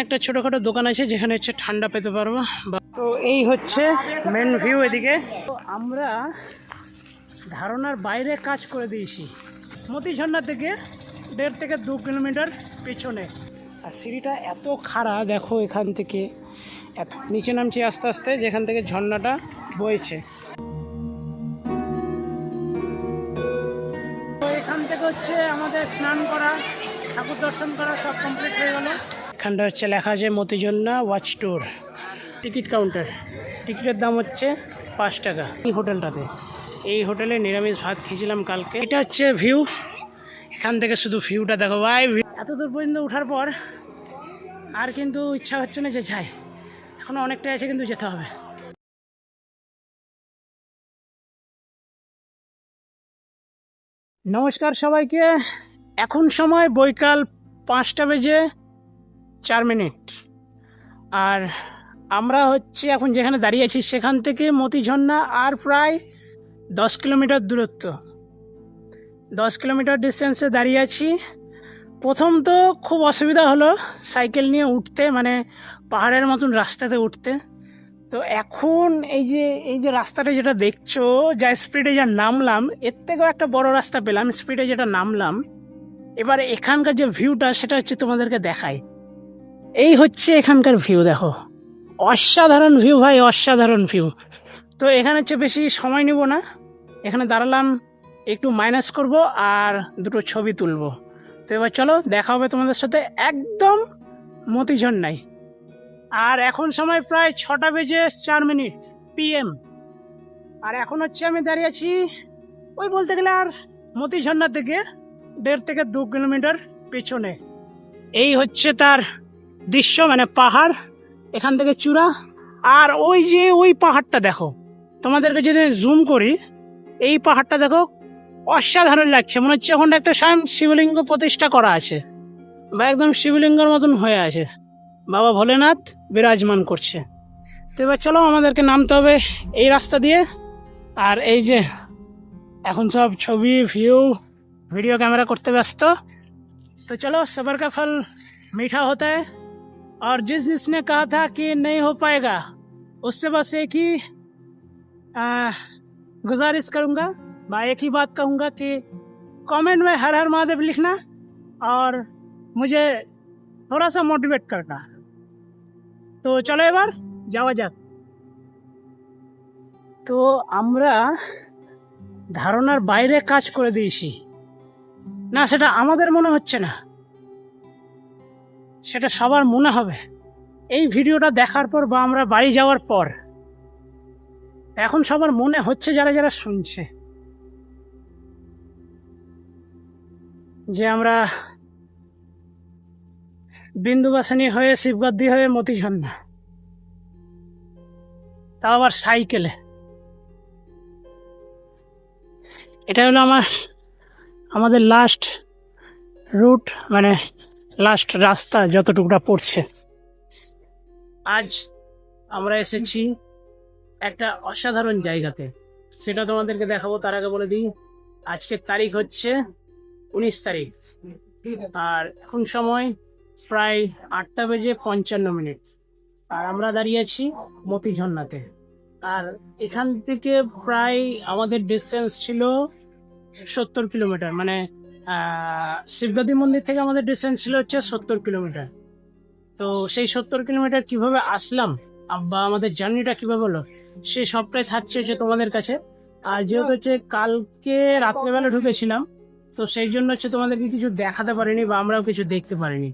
একটা ছোটখাটো দোকান আছে যেখানে হচ্ছে ঠান্ডা পেতে পারবো। তো এই হচ্ছে মেন ভিউ এদিকে। তো আমরা ধারণার বাইরে কাজ করে দিয়েছি, মতি ঝর্ণা থেকে 1.5 থেকে 2 কিলোমিটার পেছনে। আর সিঁড়িটা এত খাড়া দেখো, এখান থেকে এত নিচে নামছি আস্তে আস্তে, যেখান থেকে ঝর্ণাটা বইছে। তো এখান থেকে হচ্ছে আমাদের স্নান করা, ঠাকুর দর্শন করা সব কমপ্লিট হয়ে গেল। এখানটা হচ্ছে লেখা আছে মতি ঝর্ণা ওয়াচ ট্যুর, টিকিট কাউন্টার। টিকিটের দাম হচ্ছে 5 টাকা। এই হোটেলটাতে, এই হোটেলে নিরামিষ ভাত খেয়েছিলাম কালকে। এটা হচ্ছে ভিউ, এখান থেকে শুধু ভিউটা দেখো ভাই। এত দূর পর্যন্ত ওঠার পর আর কিন্তু ইচ্ছা হচ্ছে না যে যাই, এখনো অনেকটাই আছে কিন্তু যেতে হবে। নমস্কার সবাইকে, এখন সময় বৈকাল 5টা বেজে 4 মিনিট। আর আমরা হচ্ছে এখন যেখানে দাঁড়িয়ে আছি সেখান থেকে মতি ঝর্ণা আর প্রায় 10 কিলোমিটার দূরত্ব। 10 কিলোমিটার ডিস্টেন্সে দাঁড়িয়ে আছি। প্রথম তো খুব অসুবিধা হলো সাইকেল নিয়ে উঠতে, মানে পাহাড়ের মতন রাস্তাতে উঠতে। তো এখন এই যে রাস্তাটা যেটা দেখছো, যা স্পিডে যা নামলাম, এর থেকেও একটা বড় রাস্তা পেলাম স্পিডে যেটা নামলাম। এবারে এখানকার যে ভিউটা সেটা হচ্ছে তোমাদেরকে দেখাই। এই হচ্ছে এখানকার ভিউ, দেখো অসাধারণ ভিউ ভাই, অসাধারণ ভিউ। তো এখানে হচ্ছে বেশি সময় নিব না, এখানে দাঁড়ালাম, একটু মাইনাস করব আর দুটো ছবি তুলবো। তো এবার চলো দেখা হবে তোমাদের সাথে একদম মতি ঝর্ণায়। আর এখন সময় প্রায় 6টা বেজে 4 মিনিট PM। আর এখন হচ্ছে আমি দাঁড়িয়ে আছি ওই বলতে গেলে আর মতি ঝর্ণা থেকে 1.5 থেকে 2 কিলোমিটার পেছনে। এই হচ্ছে তার দৃশ্য, মানে পাহাড়, এখান থেকে চূড়া। আর ওই যে ওই পাহাড়টা দেখো, তোমাদেরকে যদি জুম করি, এই পাহাড়টা দেখো অসাধারণ লাগছে, মনে হচ্ছে এখন একটা স্বয়ং শিবলিঙ্গ প্রতিষ্ঠা করা আছে, বা একদম শিবলিঙ্গের মতন হয়ে আছে, বাবা ভোলেনাথ বিরাজমান করছে। তো এবার চলো আমাদেরকে নামতে হবে এই রাস্তা দিয়ে। আর এই যে এখন সব ছবি ভিডিও ক্যামেরা করতে ব্যস্ত। तो चलो सबर का फल मीठा होता है, और जिसने कहा था कि नहीं हो पाएगा उससे बस एक ही गुजारिश करूंगा, मैं एक ही बात कहूंगा कि कमेंट में हर हर महादेव लिखना और मुझे थोड़ा सा मोटिवेट करना। तो चलो এবার যাওয়া যাক। তো আমরা ধারণার বাইরে কাজ করে দিয়েছি না, সেটা আমাদের মনে হচ্ছে না, সেটা সবার মনে হবে এই ভিডিওটা দেখার পর বা আমরা বাড়ি যাওয়ার পর। এখন সবার মনে হচ্ছে, যারা যারা শুনছে, যে আমরা বিন্দুবাসিনী হয়ে শিবগদ্দি হয়ে মতি ঝর্ণা, তাও আবার সাইকেলে। এটা হলো আমাদের লাস্ট রুট, মানে লাস্ট রাস্তা যতটুকুটা পড়ছে। আজ আমরা এসেছি একটা অসাধারণ জায়গাতে, সেটা তোমাদেরকে দেখাবো। তার আগে বলে দিই আজকের তারিখ হচ্ছে 19 তারিখ, আর এখন সময় প্রায় 8টা বেজে 55 মিনিট। আর আমরা দাঁড়িয়ে আছি মতি ঝর্ণাতে। আর এখান থেকে প্রায় আমাদের ডিস্টেন্স ছিল 70 কিলোমিটার, মানে শিবগদ্দি মন্দির থেকে আমাদের ডিস্টেন্স ছিল হচ্ছে 70 কিলোমিটার। তো সেই 70 কিলোমিটার কিভাবে আসলাম বা আমাদের জার্নিটা কিভাবে হলো, সে সবটাই থাকছে হচ্ছে তোমাদের কাছে। আর যেহেতু হচ্ছে কালকে রাত্রেবেলা ঢুকেছিলাম, তো সেই জন্য হচ্ছে তোমাদেরকে কিছু দেখাতে পারিনি বা আমরাও কিছু দেখতে পারিনি।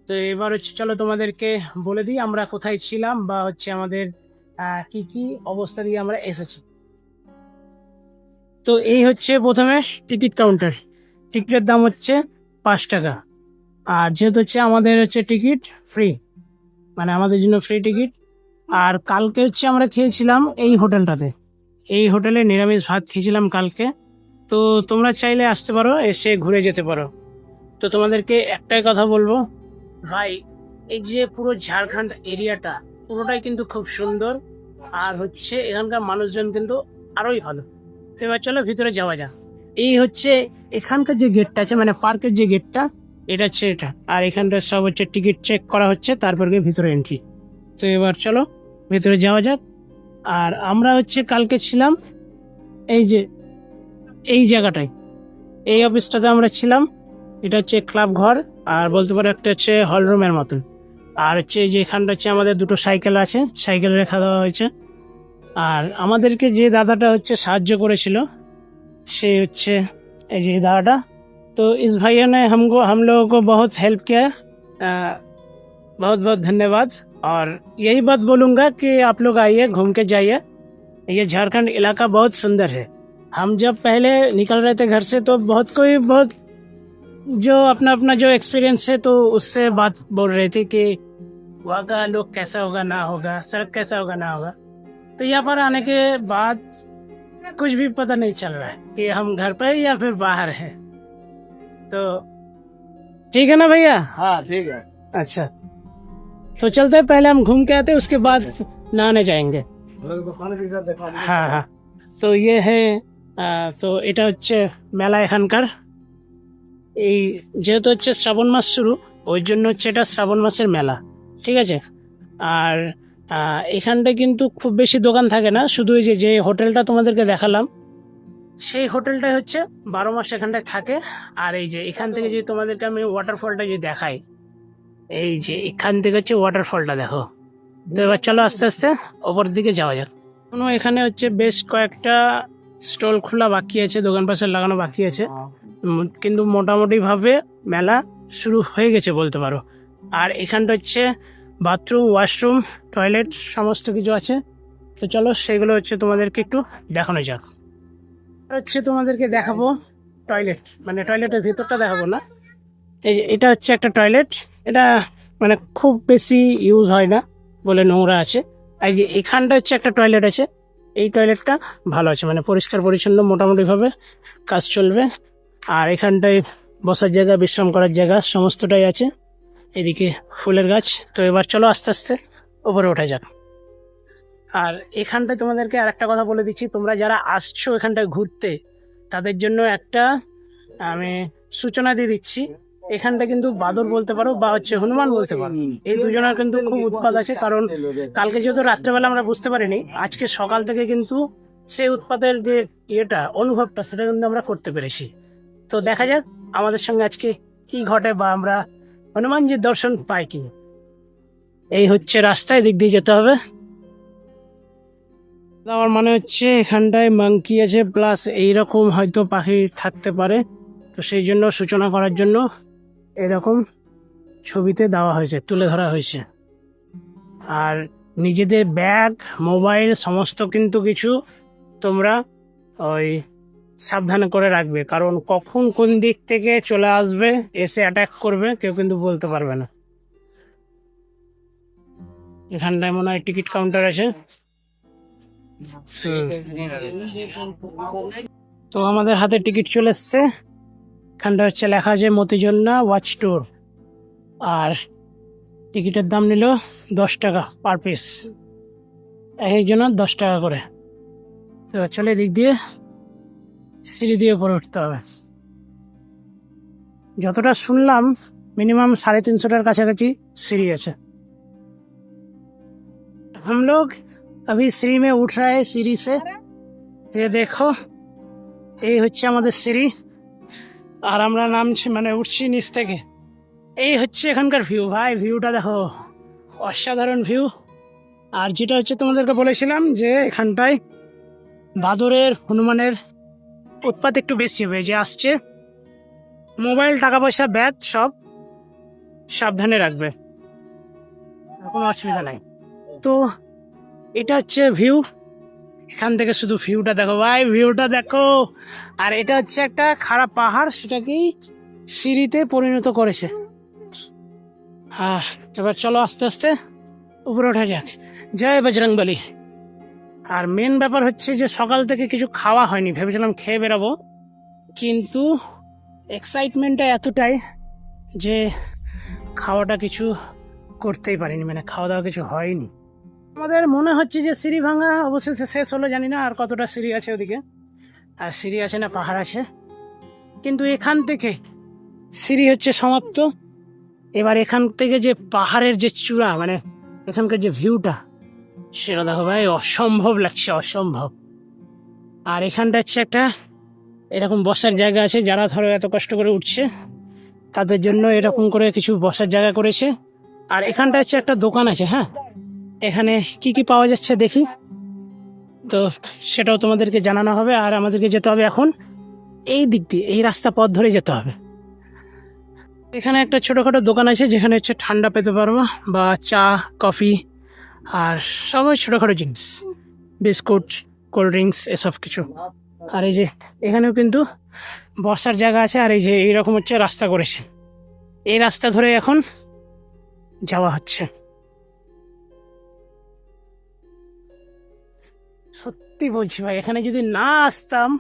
তো এবার হচ্ছে চলো তোমাদেরকে বলে দিই আমরা কোথায় ছিলাম বা হচ্ছে আমাদের কি কি অবস্থা দিয়ে আমরা এসেছি। তো এই হচ্ছে প্রথমে টিকিট কাউন্টার। টিকিটের দাম হচ্ছে 5 টাকা। আর যেহেতু হচ্ছে আমাদের হচ্ছে টিকিট ফ্রি, মানে আমাদের জন্য ফ্রি টিকিট। আর কালকে হচ্ছে আমরা খেয়েছিলাম এই হোটেলটাতে, এই হোটেলে নিরামিষ ভাত খেয়েছিলাম কালকে। তো তোমরা চাইলে আসতে পারো, এসে ঘুরে যেতে পারো। তো তোমাদেরকে একটাই কথা বলবো ভাই, এই যে পুরো ঝাড়খণ্ড এরিয়াটা পুরোটাই কিন্তু খুব সুন্দর, আর হচ্ছে এখানকার মানুষজন কিন্তু আরোই ভালো। তো এবার চলো ভিতরে যাওয়া যাক। এই হচ্ছে এখানকার যে গেটটা আছে, মানে পার্কের যে গেটটা, এটা হচ্ছে এটা, আর এখানটা সব হচ্ছে টিকিট চেক করা হচ্ছে, তারপর গিয়ে ভিতরে এন্ট্রি। তো এবার চলো ভিতরে যাওয়া যাক। আর আমরা হচ্ছে কালকে ছিলাম এই যে এই জায়গাটায়, এই অফিসটাতে আমরা ছিলাম। এটা হচ্ছে ক্লাব ঘর, আর বলতে পারো একটা হচ্ছে হল রুমের মতন। আর হচ্ছে যে এখানটা হচ্ছে আমাদের দুটো সাইকেল আছে, সাইকেল রেখা দেওয়া হয়েছে। আর আমাদেরকে যে দাদাটা হচ্ছে সাহায্য করেছিল সে হচ্ছে এই যে দাদাটা। तो इस भैया ने हम लोगों को बहुत हेल्प किया, बहुत बहुत धन्यवाद। और यही बात बोलूँगा कि आप लोग आइए, घूम के जाइए। ये झारखंड इलाका बहुत सुंदर है। हम जब पहले निकल रहे थे घर से तो बहुत जो अपना जो एक्सपीरियंस है तो उससे बात बोल रहे थे कि वहाँ का लोग कैसा होगा ना होगा, सड़क कैसा होगा ना होगा। तो यहाँ पर आने के बाद कुछ भी पता नहीं चल रहा है कि हम घर पर है या फिर बाहर है। तो ठीक है ना भैया? हाँ ठीक है। अच्छा, तो चलते हैं, पहले हम घूम के आते हैं, उसके बाद नहाने जाएंगे। हाँ हाँ, तो ये है তো এটা হচ্ছে মেলা এখানকার। এই যেহেতু হচ্ছে শ্রাবণ মাস শুরু, ওই জন্য হচ্ছে এটা শ্রাবণ মাসের মেলা, ঠিক আছে। আর এখানটায় কিন্তু খুব বেশি দোকান থাকে না, শুধু এই যে হোটেলটা তোমাদেরকে দেখালাম সেই হোটেলটাই হচ্ছে 12 মাস এখানটায় থাকে। আর এই যে এখান থেকে যে তোমাদেরকে আমি ওয়াটারফলটা যে দেখাই, এই যে এখান থেকে হচ্ছে ওয়াটারফলটা দেখো। তো এবার চলো আস্তে আস্তে ওপরের দিকে যাওয়া যাক। এখানে হচ্ছে বেশ কয়েকটা স্টল খোলা বাকি আছে, দোকান পাশে লাগানো বাকি আছে, কিন্তু মোটামুটি ভাবে মেলা শুরু হয়ে গেছে বলতে পারো। আর এখানটা হচ্ছে বাথরুম, ওয়াশরুম, টয়লেট সমস্ত কিছু আছে। তো চলো সেগুলো হচ্ছে তোমাদেরকে একটু দেখানো যাক। হচ্ছে তোমাদেরকে দেখাবো টয়লেট, মানে টয়লেটের ভিতরটা দেখাবো না। এই এটা হচ্ছে একটা টয়লেট, এটা মানে খুব বেশি ইউজ হয় না বলে নোংরা আছে। আর যে এখানটা হচ্ছে একটা টয়লেট আছে, এই টয়লেটটা ভালো আছে, মানে পরিষ্কার পরিচ্ছন্ন মোটামুটিভাবে কাজ চলবে। আর এখানটায় বসার জায়গা, বিশ্রাম করার জায়গা সমস্তটাই আছে। এদিকে ফুলের গাছ। তো এবার চলো আস্তে আস্তে উপরে ওঠা যাক। আর এখানটায় তোমাদেরকে আর একটা কথা বলে দিচ্ছি, তোমরা যারা আসছো এখানটায় ঘুরতে তাদের জন্য একটা আমি সূচনা দিয়ে দিচ্ছি। এখানটা কিন্তু বাদর বলতে পারো বা হচ্ছে হনুমান বলতে পারো, এই দুজনের কিন্তু খুব উৎপাত আছে। কারণ কালকে যেহেতু রাত্রেবেলা আমরা বুঝতে পারিনি, আজকে সকাল থেকে কিন্তু সেই উৎপাতের যে ইয়েটা, অনুভবটা, সেটা কিন্তু আমরা করতে পেরেছি। তো দেখা যাক আমাদের সঙ্গে আজকে কি ঘটে, বা আমরা হনুমানজির দর্শন পাই কি। এই হচ্ছে রাস্তায়, দিক দিয়ে যেতে হবে। আমার মনে হচ্ছে এখানটায় মাংকি আছে, প্লাস এইরকম হয়তো পাখি থাকতে পারে। তো সেই জন্য সূচনা করার জন্য এরকম ছবিতে দেওয়া হয়েছে, তুলে ধরা হয়েছে। আর নিজেদের ব্যাগ, মোবাইল সমস্ত কিন্তু কিছু তোমরা ওই সাবধানে করে রাখবে, কারণ কখন কোন দিক থেকে চলে আসবে, এসে অ্যাটাক করবে, কেউ কিন্তু বলতে পারবে না। এখানটায় মনে হয় টিকিট কাউন্টার আছে। তো আমাদের হাতে টিকিট চলে এসছে। এখানটা হচ্ছে লেখা আছে মতিঝর্ণা ওয়াচ ট্যুর, আর টিকিটের দাম নিল 10 টাকা পার পিস, একজনের 10 টাকা করে। তো চলে দিক দিয়ে সিঁড়ি দিয়ে উপরে উঠতে হবে। যতটা শুনলাম মিনিমাম 350টার কাছাকাছি सीढ़ी আছে। हम लोग अभी सीढ़ी में उठ रहा है, सीढ़ी से ये देखो, এই হচ্ছে আমাদের সিঁড়ি। আর আমরা নামছি, মানে উঠছি নিচ থেকে। এই হচ্ছে এখানকার ভিউ, ভাই ভিউটা দেখো, অসাধারণ ভিউ। আর যেটা হচ্ছে তোমাদেরকে বলেছিলাম যে এখানটায় বাদরের, হনুমানের উৎপাত একটু বেশি হবে, যে আসছে। মোবাইল, টাকা পয়সা, ব্যাগ সব সাবধানে রাখবে, কোনো অসুবিধা নাই। তো এটা হচ্ছে ভিউ, এখান থেকে শুধু ভিউটা দেখো ভাই, ভিউটা দেখো। আর এটা হচ্ছে একটা খারাপ পাহাড়, সেটাকেই সিঁড়িতে পরিণত করেছে। হ্যাঁ, এবার চলো আস্তে আস্তে উপরে ওঠা যাক। জয় বজরংবলী। আর মেন ব্যাপার হচ্ছে যে সকাল থেকে কিছু খাওয়া হয়নি, ভেবেছিলাম খেয়ে বেরাবো, কিন্তু এক্সাইটমেন্টটা এতটাই যে খাওয়াটা কিছু করতেই পারিনি, মানে খাওয়া দাওয়া কিছু হয়নি। আমাদের মনে হচ্ছে যে সিঁড়ি ভাঙা অবশেষে শেষ হলো, জানি না আর কতটা সিঁড়ি আছে ওদিকে, আর সিঁড়ি আছে না পাহাড় আছে। কিন্তু এখান থেকে সিঁড়ি হচ্ছে সমাপ্ত। এবার এখান থেকে যে পাহাড়ের যে চূড়া, মানে এখানকার যে ভিউটা, সেটা দেখো ভাই, অসম্ভব লাগছে, অসম্ভব। আর এখানটা হচ্ছে একটা এরকম বসার জায়গা আছে, যারা ধরো এত কষ্ট করে উঠছে তাদের জন্য এরকম করে কিছু বসার জায়গা করেছে। আর এখানটা হচ্ছে একটা দোকান আছে। হ্যাঁ, এখানে কি কি পাওয়া যাচ্ছে দেখি, তো সেটাও তোমাদেরকে জানানো হবে। আর আমাদেরকে যেতে হবে এখন এই দিক দিয়ে, এই রাস্তা পথ ধরে যেতে হবে। এখানে একটা ছোটখাটো দোকান আছে যেখানে হচ্ছে ঠান্ডা পেতে পারবো, বা চা, কফি, আর সবাই ছোটখাটো জিনিস, বিস্কুট, কোল্ড ড্রিঙ্কস, এসব কিছু। আর এই যে এখানেও কিন্তু বসার জায়গা আছে। আর এই যে এইরকম হচ্ছে রাস্তা করেছে, এই রাস্তা ধরে এখন যাওয়া হচ্ছে। সত্যি বলছি ভাই, এখানে যদি না আসতাম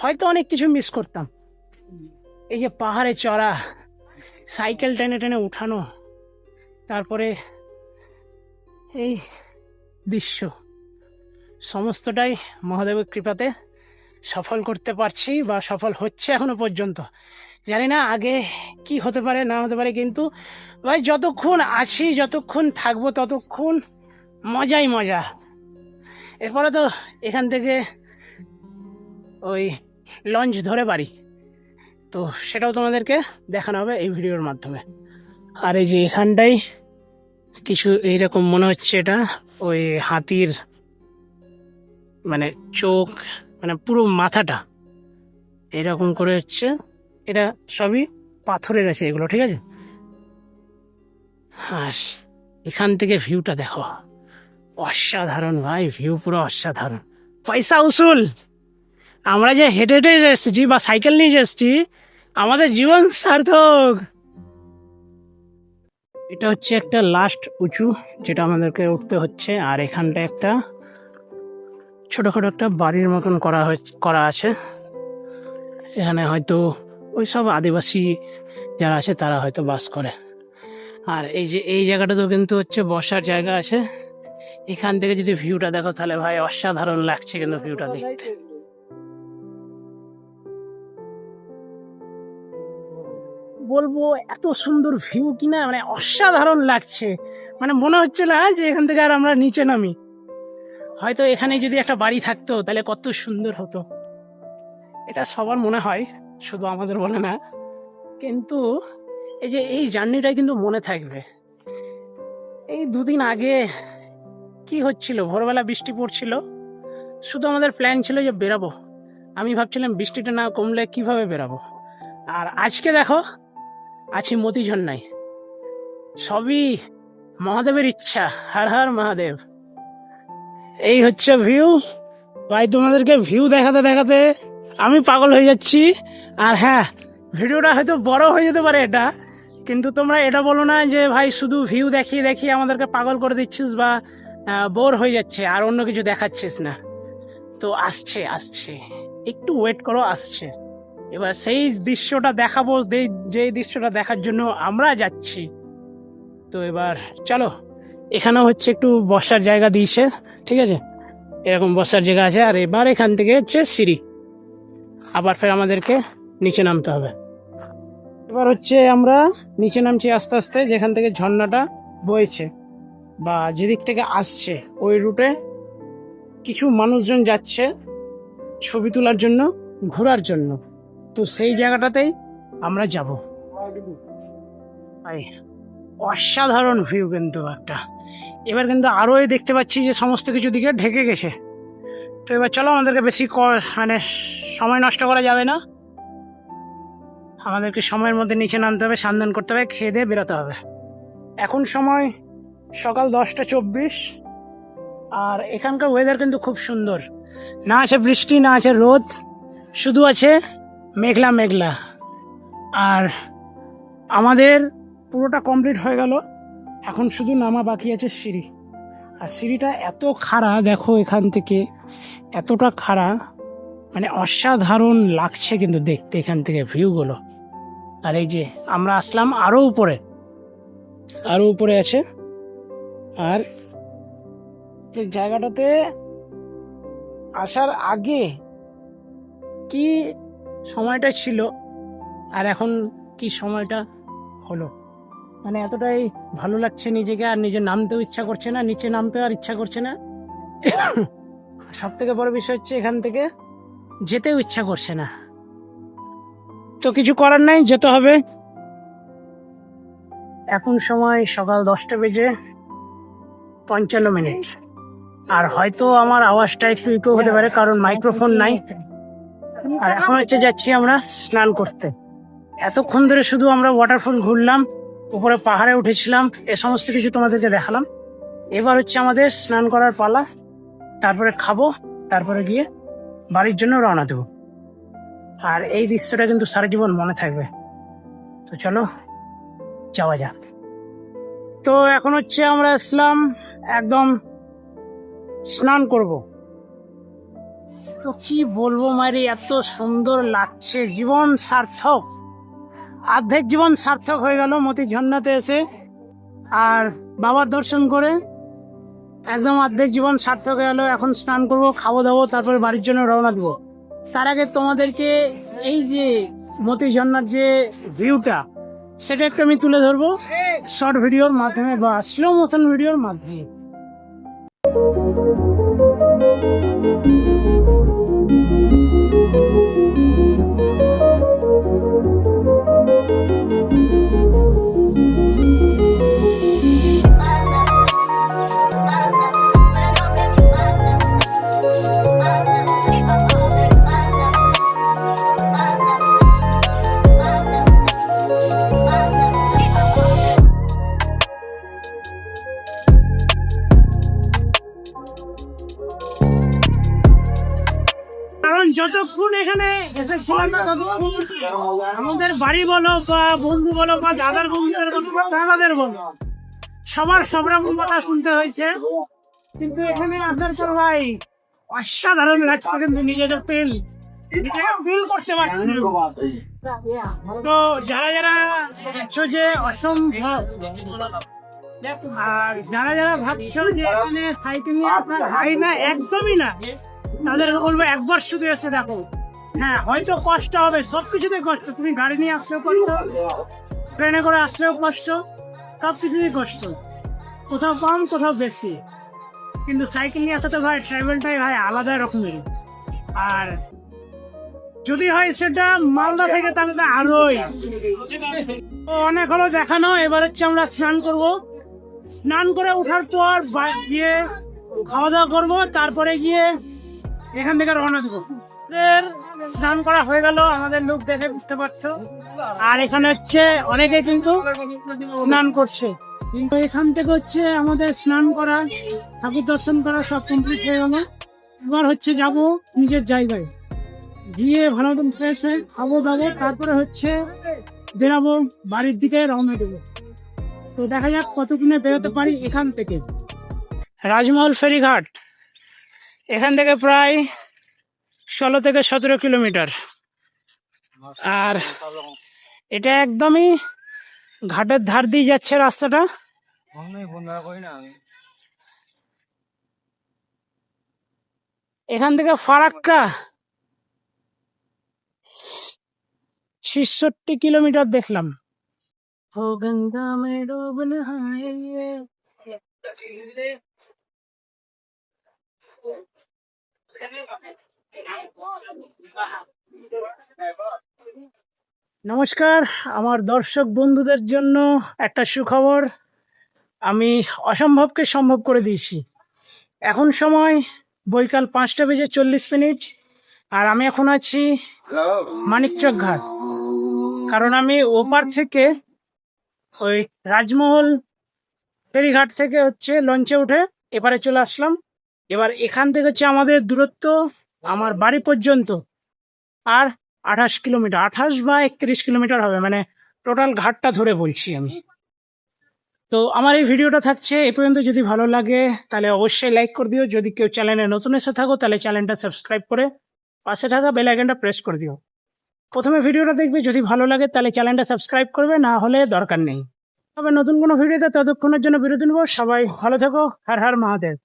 হয়তো অনেক কিছু মিস করতাম। এই যে পাহাড়ে চড়া, সাইকেল টেনে টেনে উঠানো, তারপরে এই দৃশ্য, সমস্তটাই মহাদেবের কৃপাতে সফল করতে পারছি, বা সফল হচ্ছে এখনো পর্যন্ত। জানি না আগে কি হতে পারে না হতে পারে, কিন্তু ভাই যতক্ষণ আছি, যতক্ষণ থাকবো, ততক্ষণ মজাই মজা। এরপরে তো এখান থেকে ওই লঞ্চ ধরে বাড়ি, তো সেটাও তোমাদেরকে দেখানো হবে এই ভিডিওর মাধ্যমে। আর এই যে এখানটাই কিছু এইরকম মনে হচ্ছে, এটা ওই হাতির মানে চোখ, মানে পুরো মাথাটা এরকম করে হচ্ছে। এটা সবই পাথরের আছে এগুলো, ঠিক আছে। হ্যাঁ, এখান থেকে ভিউটা দেখো, অসাধারণ ভাই, ভিউ পুরো অসাধারণ। পয়সা উসুল। আমরা যে হেঁটে হেঁটে এসেছি বা সাইকেল নিয়ে এসেছি, আমাদের জীবন সার্থক। এটা হচ্ছে একটা লাস্ট উঁচু যেটা আমাদেরকে উঠতে হচ্ছে। আর এখানটা একটা ছোটখাটো একটা বাড়ির মতন করা আছে। এখানে হয়তো ওই সব আদিবাসী যারা আছে তারা হয়তো বাস করে। আর এই যে এই জায়গাটাতেও কিন্তু হচ্ছে বসার জায়গা আছে। এখান থেকে যদি ভিউটা দেখো তাহলে ভাই অসাধারণ লাগছে কিন্তু ভিউটা দেখতে। বলবো এত সুন্দর ভিউ কিনা, মানে অসাধারণ লাগছে। মানে মনে হচ্ছে না যে এখান থেকে আর আমরা নিচে নামি। হয়তো এখানে যদি একটা বাড়ি থাকতো তাহলে কত সুন্দর হতো, এটা সবার মনে হয়, শুধু আমাদের বলে না। কিন্তু এই যে এই জার্নিটা কিন্তু মনে থাকবে। এই দুদিন আগে কি হচ্ছিল, ভোরবেলা বৃষ্টি পড়ছিল, শুধু আমাদের প্ল্যান ছিল যে বেরাবো। আমি ভাবছিলাম বৃষ্টিটা না কমলে কিভাবে বেরাবো। আর আজকে দেখো আছি মতিঝর্ণায়। সবই মহাদেবের ইচ্ছা। হর হর মহাদেব। এই হচ্ছে ভিউ ভাই, তোমাদেরকে ভিউ দেখাতে দেখাতে আমি পাগল হয়ে যাচ্ছি। আর হ্যাঁ, ভিডিওটা হয়তো বড় হয়ে যেতে পারে এটা, কিন্তু তোমরা এটা বলো না যে ভাই শুধু ভিউ দেখিয়ে দেখিয়ে আমাদেরকে পাগল করে দিচ্ছিস বা বোর হয়ে যাচ্ছে আর অন্য কিছু দেখাচ্ছিস না। তো আসছে আসছে, একটু ওয়েট করো, আসছে। এবার সেই দৃশ্যটা দেখাবো, যে দৃশ্যটা দেখার জন্য আমরা যাচ্ছি। তো এবার চলো, এখানেও হচ্ছে একটু বসার জায়গা দিয়েছে, ঠিক আছে, এরকম বসার জায়গা আছে। আর এবার এখান থেকে হচ্ছে সিঁড়ি, আবার ফের আমাদেরকে নিচে নামতে হবে। এবার হচ্ছে আমরা নিচে নামছি আস্তে আস্তে, যেখান থেকে ঝর্ণাটা বইছে বা যেদিক থেকে আসছে ওই রুটে কিছু মানুষজন যাচ্ছে ছবি তোলার জন্য, ঘোরার জন্য। তো সেই জায়গাটাতেই আমরা যাব। ভাই অসাধারণ ভিউ কিন্তু একটা। এবার কিন্তু আরো দেখতে পাচ্ছি যে সমস্ত কিছু দিকে ঢেকে গেছে। তো এবার চলো, আমাদেরকে বেশি মানে সময় নষ্ট করা যাবে না, আমাদেরকে সময়ের মধ্যে নিচে নামতে হবে, স্নান করতে হবে, খেয়ে দিয়ে বেরোতে হবে। এখন সময় সকাল 10:24। আর এখানকার ওয়েদার কিন্তু খুব সুন্দর, না আছে বৃষ্টি, না আছে রোদ, শুধু আছে মেঘলা মেঘলা। আর আমাদের পুরোটা কমপ্লিট হয়ে গেল, এখন শুধু নামা বাকি আছে সিঁড়ি। আর সিঁড়িটা এত খাড়া দেখো, এখান থেকে এতটা খাড়া, মানে অসাধারণ লাগছে কিন্তু দেখতে এখান থেকে ভিউগুলো। আর এই যে আমরা আসলাম আরো উপরে, আরো উপরে আছে। আর এই জায়গাটাতে আসার আগে কি সময়টা ছিল আর এখন কি সময়টা হলো, মানে এতটাই ভালো লাগছে নিজেকে, আর নিজে নামতেও ইচ্ছা করছে না, নিচে নামতেও আর ইচ্ছা করছে না। সব থেকে বড় বিষয় হচ্ছে এখান থেকে যেতেও ইচ্ছা করছে না। তো কিছু করার নাই, যেতে হবে। এখন সময় সকাল 10:55। আর হয়তো আমার আওয়াজটা একটু একটু হতে পারে, কারণ মাইক্রোফোন নাই। আর এখন হচ্ছে যাচ্ছি আমরা স্নান করতে। এতক্ষণ ধরে শুধু আমরা ওয়াটারফল ঘুরলাম, উপরে পাহাড়ে উঠেছিলাম, এ সমস্ত কিছু তোমাদেরকে দেখালাম। এবার হচ্ছে আমাদের স্নান করার পালা, তারপরে খাবো, তারপরে গিয়ে বাড়ির জন্য রওনা দেবো। আর এই দৃশ্যটা কিন্তু সারা জীবন মনে থাকবে। তো চলো যাওয়া যাক। তো এখন হচ্ছে আমরা আসলাম একদম স্নান করব। তো কি বলবো মারি, এত সুন্দর লাগছে, জীবন সার্থক, অর্ধেক জীবন সার্থক হয়ে গেল মতি ঝর্ণাতে এসে আর বাবার দর্শন করে। একদম অর্ধেক জীবন সার্থক হয়ে গেল। এখন স্নান করবো, খাবো দাবো, তারপরে বাড়ির জন্য রওনা দেবো। তার আগে তোমাদেরকে এই যে মতি ঝর্ণার যে ভিউটা, সেটা একটু আমি তুলে ধরবো শর্ট ভিডিওর মাধ্যমে বা স্লো মোশন ভিডিওর মাধ্যমে। কারণ যতক্ষণ এখানে এসেছিলাম না, ততক্ষণ আমাদের বাড়ি বলো বা বন্ধু বলো বা দাদার বন্ধুদের বলো বা দাদাদের বলো, সবার সব রকম কথা শুনতে হয়েছে। কিন্তু এখানে আসার পর ভাই অসাধারণ লাগছে, কিন্তু নিজেকে ফিল করতে পারছি। তো যারা যারা ভাবছো যে অসম্ভব, আর যারা যারা ভাবছো যে এখানে সাইকেল নিয়ে আপনার হয় না, একদমই না, তাদেরকে বলবো একবার শুধু এসে দেখো। হ্যাঁ, হয়তো কষ্ট হবে, সবকিছুতে কষ্ট। তুমি গাড়ি নিয়ে আসলেও কষ্ট, ট্রেনে করে আসলেও কষ্ট, সবকিছুতেই কষ্ট, কোথাও কম কোথাও বেশি। কিন্তু সাইকেল নিয়ে আসাতে ভাই ট্রাভেলটাই ভাই আলাদা রকমের। আর যদি হয় সেটা মালদা থেকে, তাহলে তো আরোই। অনেক হলো দেখানো। এবার হচ্ছে আমরা স্নান করব। স্নান করে ওঠার পর গিয়ে খাওয়া দাওয়া করবো, তারপরে গিয়ে এখান থেকে রওনা দেবো। স্নান করা হয়ে গেল, আমাদের লোক দেখে বুঝতে পারছো। আর এখানে হচ্ছে অনেকে কিন্তু স্নান করছে। কিন্তু এখান থেকে হচ্ছে আমাদের স্নান করা, ঠাকুর দর্শন করা সব কমপ্লিট হয়ে গেল। এবার হচ্ছে যাব নিজের জায়গায়, গিয়ে ভালো মতন ফ্রেশ হয়ে খাবো দাবো, তারপরে হচ্ছে বেরাবো, বাড়ির দিকে রওনা দেবো। তো দেখা যাক কতক্ষণে বেরোতে পারি এখান থেকে। রাজমহল ফেরিঘাট এখান থেকে প্রায় 16 থেকে 17 কিলোমিটার। আর এটা একদমই ঘাটের ধার দিয়ে যাচ্ছে রাস্তাটা। এখান থেকে ফারাক্কা 66 কিলোমিটার দেখলাম। ও গঙ্গা মে ডুব নহাইয়ে। নমস্কার, আমার দর্শক বন্ধুদের জন্য একটা সুখবর। আমি অসম্ভবকে সম্ভব করে দিয়েছি। এখন সময় বৈকাল 5:40। আর আমি এখন আছি মানিকচক ঘাট। কারণ আমি ওপার থেকে ওই রাজমহল ফেরিঘাট থেকে হচ্ছে লঞ্চে উঠে এপারে চলে আসলাম। এবার এখান থেকে হচ্ছে আমাদের দূরত্ব আমার বাড়ি পর্যন্ত আর 28 কিলোমিটার, 28 বা 31 কিলোমিটার হবে, মানে টোটাল ঘাটটা ধরে বলছি আমি। তো আমার এই ভিডিওটা থাকছে এ পর্যন্ত। যদি ভালো লাগে তাহলে অবশ্যই লাইক করে দিও। যদি কেউ চ্যানেলে নতুন এসে থাকো তাহলে চ্যানেলটা সাবস্ক্রাইব করে পাশে থাকা বেল আইকনটা প্রেস করে দিও। প্রথমে ভিডিওটা দেখবে, যদি ভালো লাগে তাহলে চ্যানেলটা সাবস্ক্রাইব করবে, না হলে দরকার নেই। তবে নতুন কোনো ভিডিওতে ততক্ষণের জন্য বিরতি নেবো। সবাই ভালো থেকো। হর হর মহাদেব।